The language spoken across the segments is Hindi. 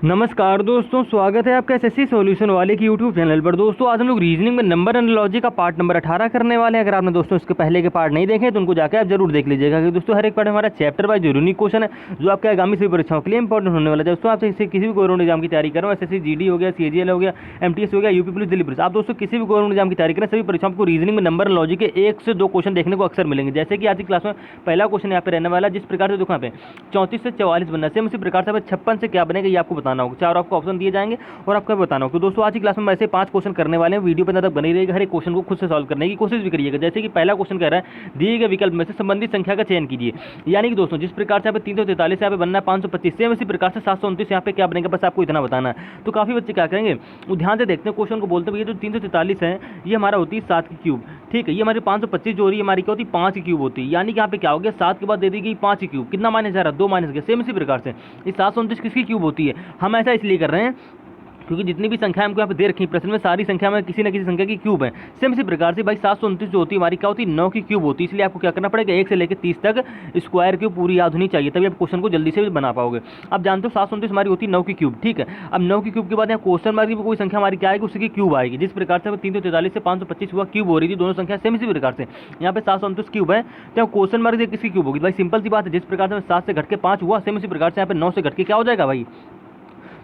नमस्कार दोस्तों, स्वागत है आपका एसएससी सॉल्यूशन वाले की यूट्यूब चैनल पर। दोस्तों आज हम लोग रीजनिंग में नंबर एनालॉजी का पार्ट नंबर 18 करने वाले हैं। अगर आपने दोस्तों इसके पहले के पार्ट नहीं देखे तो उनको जाकर आप जरूर देख लीजिएगा, क्योंकि दोस्तों हर एक पार्ट हमारा चैप्टर वाइज यूनिक क्वेश्चन है जो आपके आगामी सभी परीक्षाओं के लिए इंपॉर्टेंट होने वाला है। दोस्तों आपसे इससे किसी भी गवर्नमेंट एग्जाम की तैयारी करो, एसएससी जीडी हो गया, सीजीएल हो गया, एमटीएस हो गया, यूपी पुलिस, दिल्ली पुलिस, आप दोस्तों किसी भी गवर्नमेंट एग्जाम की तैयारी करें, सभी परीक्षाओं को रीजनिंग में नंबर एनालॉजी के 1 से 2 क्वेश्चन देखने को अक्सर मिलेंगे। जैसे कि आज की क्लास में पहला क्वेश्चन यहाँ पे रहने वाला, जिस प्रकार से देखो यहाँ पे 34 से 44 बनना, सेम उसी प्रकार से 56 से क्या बनेगा ये आपको बताना होगा। 4 आपको ऑप्शन दिए जाएंगे और आपको बताना होगा। तो दोस्तों आज की क्लास में ऐसे 5 क्वेश्चन करने वाले हैं, वीडियो पर तक बनी रहेगा। हर एक क्वेश्चन को खुद से सॉल्व करने की कोशिश भी करिएगा। जैसे कि पहला क्वेश्चन कह रहा है दिए गए विकल्प में से संबंधित संख्या का चयन कीजिए। यानी कि दोस्तों जिस प्रकार से यहाँ पे 343 यहाँ पे बनना है 525, सेम इसी प्रकार से 729 यहाँ पे क्या बनेगा, बस आपको इतना बताना है। तो काफी बच्चे क्या करेंगे, वो ध्यान से देखते हैं क्वेश्चन को, बोलते हुए जो 343 है ये हमारा होती है 7 की क्यूब, ठीक है। ये हमारी 525 जो हो रही है हमारी क्या होती है 5 की क्यूब होती है। यानी कि यहाँ पे क्या हो गया, 7 के बाद दे दी गई 5 की क्यूब, कितना माइनस जा रहा है 2 माइनस गया। सेम इसी प्रकार से ये 729 किसकी क्यूब होती है, हम ऐसा इसलिए कर रहे हैं क्योंकि जितनी भी संख्या हमको यहाँ पे दे रखी है प्रश्न में, सारी संख्या में किसी न किसी संख्या की क्यूब है। सेम इसी प्रकार से भाई 729 जो होती है हमारी क्या होती है 9 की क्यूब होती है। इसलिए आपको क्या करना पड़ेगा, 1 से लेकर 30 तक स्क्वायर क्यूब पूरी याद होनी चाहिए, तभी आप क्वेश्चन को जल्दी से बना पाओगे। आप जानते हो 729 हमारी होती है 9 की क्यूब, ठीक है। अब 9 की क्यूब के बाद यहाँ क्वेश्चन मार्क की कोई संख्या हमारी क्या आएगी, उसकी क्यूब आएगी। जिस प्रकार से 343 से 525 हुआ क्यूब हो रही थी, दोनों संख्या सेम इसी प्रकार से यहाँ पे 729 क्यूब है, तो क्वेश्चन मार्क से किसकी क्यूब होगी भाई, सिंपल सी बात है। जिस प्रकार से 7 से घट के 5 हुआ, सेम इसी प्रकार से यहाँ पे 9 से घट के क्या हो जाएगा भाई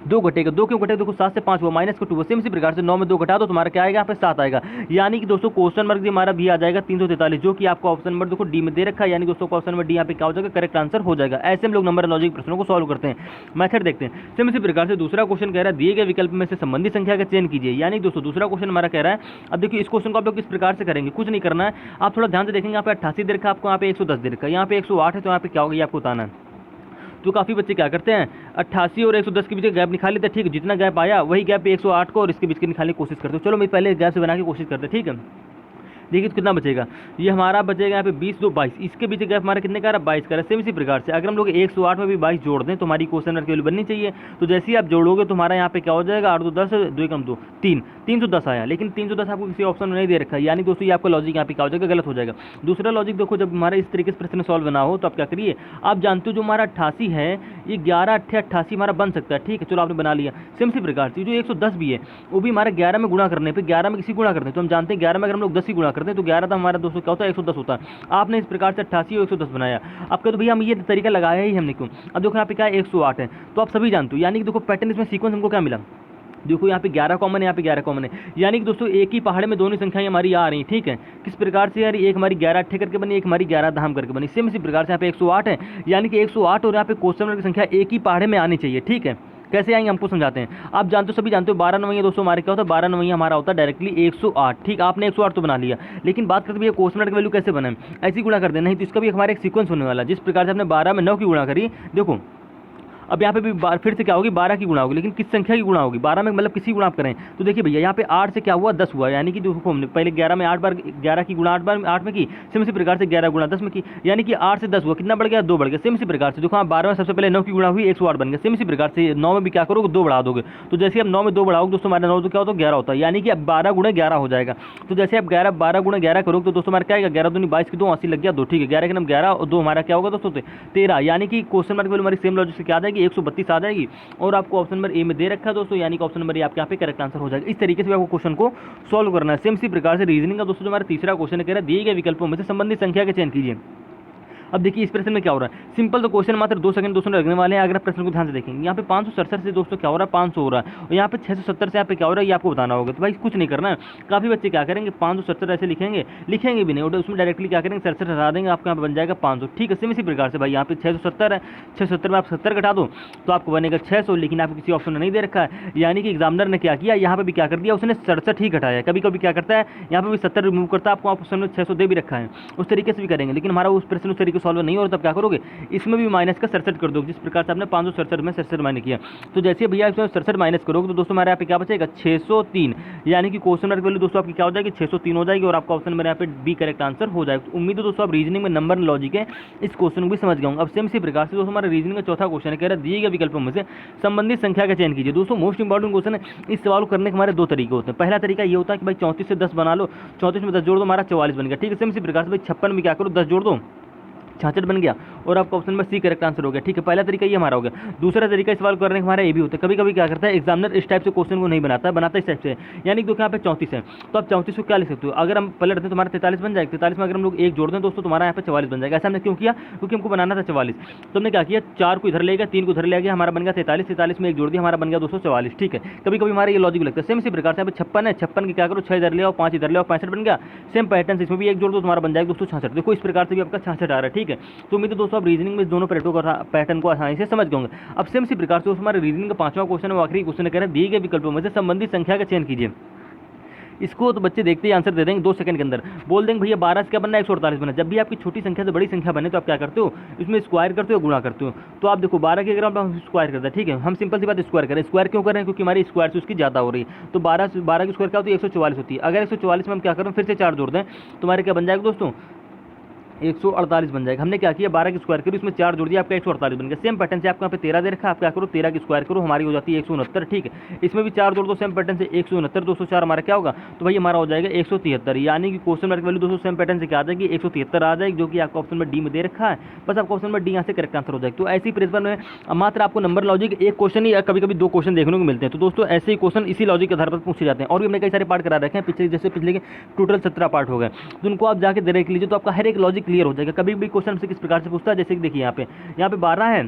2 घटेगा। 2 क्यों घटेगा, देखो 7 से 5 हुआ माइनस का 2 हुआ, सेम इसी प्रकार से 9 में 2 घटा दो तुम्हारा क्या आएगा यहाँ पे 7 आएगा। यानी कि दोस्तों क्वेश्चन मार्क हमारा भी आ जाएगा 343, जो कि आपको ऑप्शन नंबर देखो डी में दे रखा है। यानी दोस्तों ऑप्शन नंबर डी यहाँ पे क्या हो जाएगा, करेक्ट आंसर हो जाएगा। ऐसे हम लोग नंबर लॉजिक प्रश्नों को सॉल्व करते हैं। मेथड देखते हैं। सेम इसी प्रकार से दूसरा क्वेश्चन कह रहा है दिए गए विकल्प में से संबंधित संख्या का चयन कीजिए। यानी दोस्तों दूसरा क्वेश्चन हमारा कह रहा है, अब देखिए इस क्वेश्चन को आप लोग किस प्रकार से करेंगे, कुछ नहीं करना है, आप थोड़ा ध्यान से देखेंगे। यहाँ पे 88 दे रखा है आपको, यहाँ पे 110 दे रखा है, यहाँ पे 108 है, तो यहाँ पे क्या होगा ये आपको बताना है। तो काफ़ी बच्चे क्या करते हैं 88 और 110 के बीच गैप निकाल लेते हैं, ठीक है। जितना गैप आया वही गैप 108 को और इसके बीच के निकालने की कोशिश करते हो। चलो मैं पहले गैप से बना के कोशिश करते हैं, ठीक है। देखिए तो कितना बचेगा, ये हमारा बचेगा यहाँ पे 20 2 22, इसके बीच गैप हमारा कितने का रहा 22 का रहा। सेम इसी प्रकार से अगर हम लोग 108 में भी 22 जोड़ दें तो हमारी क्वेश्चन मार्क की वैल्यू बननी चाहिए। तो जैसे ही आप जोड़ोगे तो हमारा यहाँ पे क्या हो जाएगा 8 2 10 2 कम 2 3 310 आया, लेकिन 310 आपको किसी ऑप्शन में नहीं दे रखा है। यानी दोस्तों ये आपका लॉजिक यहाँ पे क्या हो जाएगा, गलत हो जाएगा। दूसरा लॉजिक देखो, जब हमारा इस तरीके से प्रश्न सॉल्व बना हो तो आप क्या करिए, आप जानते हो जो हमारा 88 है ये 11 8 88 हमारा बन सकता है, ठीक है। चलो आपने बना लिया। सेम इसी प्रकार से जो 110 भी है वो भी हमारा 11 में गुणा करने पर 11 में किसी गुणा करते हैं, तो हम जानते हैं 11 में अगर हम लोग 10 ही गुणा करते हैं तो 11 तो हमारा दोस्तों क्या होता है 110 होता है। आपने इस प्रकार से 88 और 110 बनाया, आप कहते भैया हम ये तरीका लगाया ही हमने क्यों। अब देखो यहाँ पे क्या है 108 है, तो आप सभी जानते हो। यानी कि देखो पैटर्न इसमें सीक्वेंस हमको क्या मिला, देखो यहाँ पे 11 कॉमन है, यहाँ पे 11 कॉमन है। यानी कि दोस्तों एक ही पहाड़ में दोनों संख्याएं हमारी आ रही हैं, ठीक है। किस प्रकार से यार, एक हमारी 11 अट्ठे करके बनी, एक हमारी 11 धाम करके बनी। सेम इसी प्रकार से यहाँ पे 108 है, यानी कि 108 और यहाँ पे क्वेश्चन मार्क की संख्या एक ही पहाड़ में आनी चाहिए, ठीक है। कैसे आएंगे हमको समझाते हैं। आप जानते हो सभी जानते हो 12 नवैया दोस्तों हमारे क्या होता है, 12 नवैया हमारा होता है डायरेक्टली 108, ठीक। आपने 108 तो बना लिया, लेकिन बात करते भैया क्वेश्चन मार्क की वैल्यू कैसे बने, ऐसी गुणा कर देना, नहीं तो इसका भी हमारा एक सीक्वेंस होने वाला है। जिस प्रकार से हमने 12 में 9 की गुणा करी, देखो अब यहाँ पे भी फिर से क्या होगी 12 की गुणा होगी, लेकिन किस संख्या की गुणा होगी 12 में, मतलब किसी गुणा आप करें। तो देखिए भैया यहाँ पे 8 से क्या हुआ 10 हुआ, यानी कि देखो हमने पहले 11 में 8 बार 11 की गुणा 8 में की, सेम इसी प्रकार से 11 गुणा 10 में की, यानी कि 8 से 10 हुआ, कितना बढ़ गया 2 बढ़ गया। सेम इसी प्रकार से देखो हाँ 12 में सबसे पहले 9 की गुणा हुई 108 बन गया। सेम इसी प्रकार से 9 में भी क्या करोगे 2 बढ़ा दोगे, तो जैसे आप 9 में 2 बढ़ाओगे दोस्तों हमारा 9 तो क्या होता है 11 होता है, यानी कि अब 12 गुणे 11 हो जाएगा। तो जैसे आप 12 गुणे 11 करोगे तो दोस्तों हमारा क्या आएगा 11 दूनी 22 की 2 80 लग गया 2, ठीक है। 11 के नाम 11 और 2 हमारा क्या होगा दोस्तों 13, यानी कि क्वेश्चन मार्क हमारी सेम लॉजिक से क्या आ जाएगी 132 आ जाएगी। और आपको ऑप्शन नंबर ए में दे रखा है दोस्तों, यानी कि ऑप्शन नंबर ए आपके यहाँ पे करेक्ट आंसर हो जाएगा। इस तरीके से आपको क्वेश्चन को सॉल्व करना है। सेम इसी प्रकार से रीजनिंग का दोस्तों जो हमारा तीसरा क्वेश्चन कह रहा है दिए गए विकल्पों में से संबंधित संख्या का चयन कीजिए। अब देखिए इस प्रश्न में क्या हो रहा है, सिंपल तो क्वेश्चन मात्र 2 सेकंड दोस्तों लगने वाले हैं। अगर आप प्रश्न को ध्यान से देखेंगे यहाँ पे 567 से दोस्तों क्या हो रहा है 500 हो रहा है, और यहाँ पे 670 से यहाँ पे क्या हो रहा है ये आपको बताना होगा। तो भाई कुछ नहीं करना है, काफ़ी बच्चे क्या करेंगे 570 ऐसे लिखेंगे भी नहीं, और उसमें डायरेक्टली क्या करेंगे 67 हटा देंगे, आपको यहाँ पे बन जाएगा 500, ठीक है। सेम इसी प्रकार से भाई यहाँ पे 670 है, 670 में आप 70 घटा दो तो आपको बनेगा 600, लेकिन आपको किसी ऑप्शन में नहीं दे रखा है। यानी कि एग्जामिनर ने क्या किया यहाँ पे भी क्या कर दिया, उसने 67 ही घटाया। कभी कभी क्या करता है यहाँ पे भी 70 रिमूव करता है, आपको ऑप्शन में 600 दे भी रखा है, उस तरीके से भी करेंगे। लेकिन हमारा उस प्रश्न उस तरीके से सॉल्व नहीं हो रहा, तब क्या करोगे इसमें भी माइनस का 67 कर दो। जिस प्रकार से आपने 567 में 67 माइनस किया, तो जैसे भैया इसमें 67 माइनस करोगे तो दोस्तों हमारे यहाँ पे क्या बचेगा 603, यानी कि क्वेश्चन मार्क वैल्यू दोस्तों आपकी क्या हो जाएगी 603 हो जाएगी, और आपका ऑप्शन मेरे यहाँ पे बी करेक्ट आंसर हो जाएगा। तो उम्मीद है दोस्तों आप रीजनिंग में नंबर लॉजिक है इस क्वेश्चन को भी समझ गए होंगे। अब सेम इसी प्रकार से दोस्तों हमारा रीजनिंग का चौथा क्वेश्चन है, कह रहा है दिए गए विकल्पों में से संबंधित संख्या का चयन कीजिए। दोस्तों मोस्ट इंपॉर्टेंट क्वेश्चन है, इस सवाल को करने के हमारे 2 तरीके होते हैं। पहला तरीका ये होता है कि भाई 34 से 10 बना लो, 34 में 10 जोड़ दो हमारा 44 बन गया, ठीक है। सेम इसी प्रकार से भाई 56 में क्या करो 10 जोड़ दो 66 बन गया, और आपका ऑप्शन में सी करेक्ट आंसर हो गया। ठीक है, पहला तरीका ये हमारा हो गया। दूसरा तरीका सवाल करने का हमारा ये भी होता है, कभी कभी क्या करता है एग्जामिनर इस टाइप से क्वेश्चन को नहीं बनाता, बनाता इस टाइप से, यानी कि यहाँ पे 34 है तो आप 34 को क्या लिख सकते हो, अगर हम पलट दें तुम्हारा 43 बन जाएगा, 43 में अगर हम लोग एक जोड़ दें दोस्तों तुम्हारा यहाँ पे 44 बन जाएगा। ऐसा हमने क्यों किया, क्योंकि हमको बनाना था 44, तो हमने क्या किया 4 को इधर ले गया, 3 को इधर ले गया, हमारा बन गया 43, 43 में एक जोड़ दिया, हमारा बन गया 244। ठीक है, कभी कभी हमारा ये लॉजिक लगता है। सेम इसी प्रकार से यहाँ पे 56 है, 56 के क्या करो 6 इधर ले आओ, 5 इधर ले आओ, 65 बन गया। सेम पैटर्न से इसमें भी एक जोड़ दो तुम्हारा बन जाएगा 266। देखो इस प्रकार से भी आपका 66 आ रहा है। ठीक है, तो उम्मीद है दोस्तों आप रीजनिंग में इस दोनों पैटर्न को आसानी से समझ गए। अब सेम इसी प्रकार से हमारे रीजनिंग का 5वां क्वेश्चन है, आखिरी क्वेश्चन कह रहे हैं दिए गए विकल्पों में से संबंधित संख्या का चयन कीजिए। इसको तो बच्चे देखते ही आंसर दे देंगे 2 सेकंड के अंदर, बोल देंगे भैया 12 से क्या बनना है 148 बनना है। जब भी आपकी छोटी संख्या से बड़ी संख्या बने तो आप क्या करते हो, इसमें स्क्वायर करते हो, गुणा करते हो। तो आप देखो 12 की अगर हम स्क्वायर करते हैं, ठीक है, हम सिंपल सी बात स्क्वायर करें, स्क्वायर क्यों कर रहे हैं, क्योंकि हमारी स्क्वायर से उसकी ज़्यादा हो रही है। तो 12 की स्क्वायर क्या होती है 144 होती है। अगर 144 में हम क्या करें फिर से 4 जोड़ दें, तुम्हारे क्या बन जाएगा दोस्तों 148 बन जाएगा। हमने क्या किया 12 की स्क्वायर करी, उसमें 4 जोड़ दिया, आपका 148 बन गया। सेम पैटर्न से आपको यहाँ पे 13 दे रखा है, आप क्या करो 13 की स्क्वायर करो, हमारी हो जाती है 169। ठीक है, इसमें भी 4 जोड़ दो, सेम पैटर्न से 169, 204 हमारा क्या होगा, तो भाई हमारा हो जाएगा 173। यानी कि क्वेश्चन मार्क वैल्यू दोस्तों सेम पैटर्न से क्या आ जाएगी 173 आ जाएगी, जो कि आपका ऑप्शन में डी में दे रखा है। बस आपको ऑप्शन में डी यहाँ से करेक्ट आंसर हो जाएगा। तो ऐसी प्रिंसिपल में मात्र आपको नंबर लॉजिक एक क्वेश्चन ही कभी कभी 2 क्वेश्चन देखने को मिलते हैं। तो दोस्तों ऐसे ही क्वेश्चन इसी लॉजिक के आधार पर पूछे जाते हैं। और भी हमने कई सारे पार्ट करा रखे हैं पिछले, जैसे पिछले के टोटल 17 पार्ट हो गए, तो उनको आप जाके देख लीजिए, तो आपका हर एक लॉजिक क्लियर हो जाएगा। कभी भी क्वेश्चन से किस प्रकार से पूछता है, जैसे कि देखिए यहाँ पे 12 है,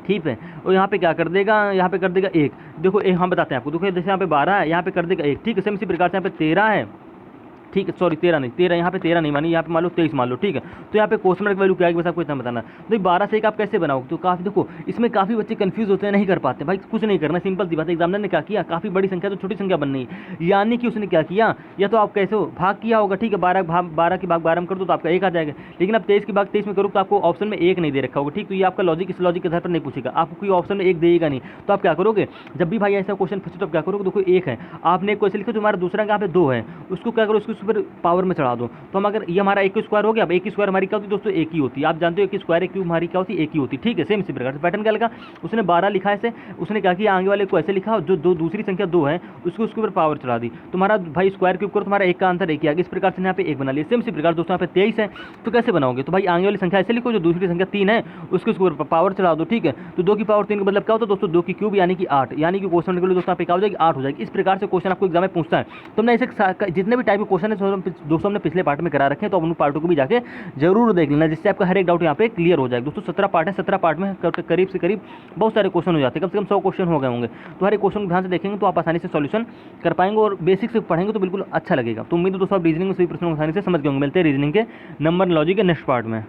ठीक है, और यहाँ पे क्या कर देगा, यहाँ पे कर देगा 1। देखो हम बताते हैं आपको, देखो जैसे यहाँ पे 12 है, यहाँ पे कर देगा 1। ठीक है, सेम इसी प्रकार से यहाँ पे 13 है, ठीक है, सॉरी 13 नहीं, 13 यहाँ पे 13 नहीं मानी, यहाँ पे मान लो 23 मान लो। ठीक है, तो यहाँ पे क्वेश्चन मार्क वैल्यू क्या है बस आपको इतना बताना। तो 12 से 1 आप कैसे बनाओगे, तो काफ़ी देखो इसमें काफ़ी बच्चे कंफ्यूज होते हैं, नहीं कर पाते। भाई कुछ नहीं करना, सिंपल सी बात है। एग्जामिनर ने क्या किया, काफ़ी बड़ी संख्या तो छोटी संख्या बननी है, यानी कि उसने क्या किया, या तो आप कैसे हो भाग किया होगा। ठीक है, 12 की भाग 12 में कर दो तो आपका 1 आ जाएगा, लेकिन आप 23 की भाग 23 में करो तो आपको ऑप्शन में 1 नहीं दे रखा होगा। ठीक, तो ये आपका लॉजिक इस लॉजिक के आधार पर नहीं पूछेगा, आपको कोई ऑप्शन में 1 देगा नहीं। तो आप क्या करोगे, जब भी भाई ऐसा क्वेश्चन पूछे तो आप क्या करोगे, देखो 1 है, आपने एक क्वेश्चन लिखा, तुम्हारा दूसरा यहाँ पे 2 है, उसको क्या करो उसके ऊपर पावर में चढ़ा दो। तो हम अगर ये हमारा 1 की स्क्वायर हो गया, अब 1 की स्क्वायर हमारी क्या होती है दोस्तों 1 ही होती है। आप जानते हो 1 की स्क्वायर 1 क्यूब हमारी क्या होती है 1 ही होती है। ठीक है, सेम इसी प्रकार से पैटर्न क्या लगा, उसने 12 लिखा ऐसे, उसने क्या किया आगे वाले को ऐसे लिखा, जो दूसरी संख्या 2 है उसको उसके ऊपर पावर चढ़ा दी। तुम्हारा भाई स्क्वायर क्यूब करो, तुम्हारा 1 का आंसर 1 ही आ गया। इस प्रकार से यहाँ पे 1 बना लिया। सेम इसी प्रकार दोस्तों यहाँ पे 23 है, तो कैसे बनाओगे, तो भाई आगे वाली संख्या ऐसे लिखो, जो दूसरी संख्या 3 है उसके ऊपर पावर चढ़ा दो। ठीक है, तो 2 की पावर 3 का मतलब क्या होता है दोस्तों 2 की क्यूब यानी कि 8, यानी कि क्वेश्चन के लिए दोस्तों यहाँ पे क्या हो जाएगी 8 हो जाएगी। इस प्रकार से क्वेश्चन आपको एग्जाम में पूछता है। तुमने ऐसे जितने भी टाइप के क्वेश्चन है दोस्तों हमने पिछले पार्ट में करा रखे हैं, तो उन पार्टों को भी जाके जरूर देख लेना, जिससे आपका हर एक डाउट यहाँ पे क्लियर हो जाएगा। दोस्तों 17 पार्ट है, 17 पार्ट में करीब से करीब बहुत सारे क्वेश्चन हो जाते हैं, कम से कम 100 क्वेश्चन हो गए होंगे। तो हर एक क्वेश्चन ध्यान से देखेंगे तो आप आसानी से सॉल्यूशन कर पाएंगे, और बेसिक से पढ़ेंगे तो बिल्कुल अच्छा लगेगा। तो उम्मीद है दोस्तों आप रीजनिंग में सभी प्रश्नों को आसानी से समझ गए होंगे। मिलते हैं रीजनिंग के नंबर लॉजिक के नेक्स्ट पार्ट में।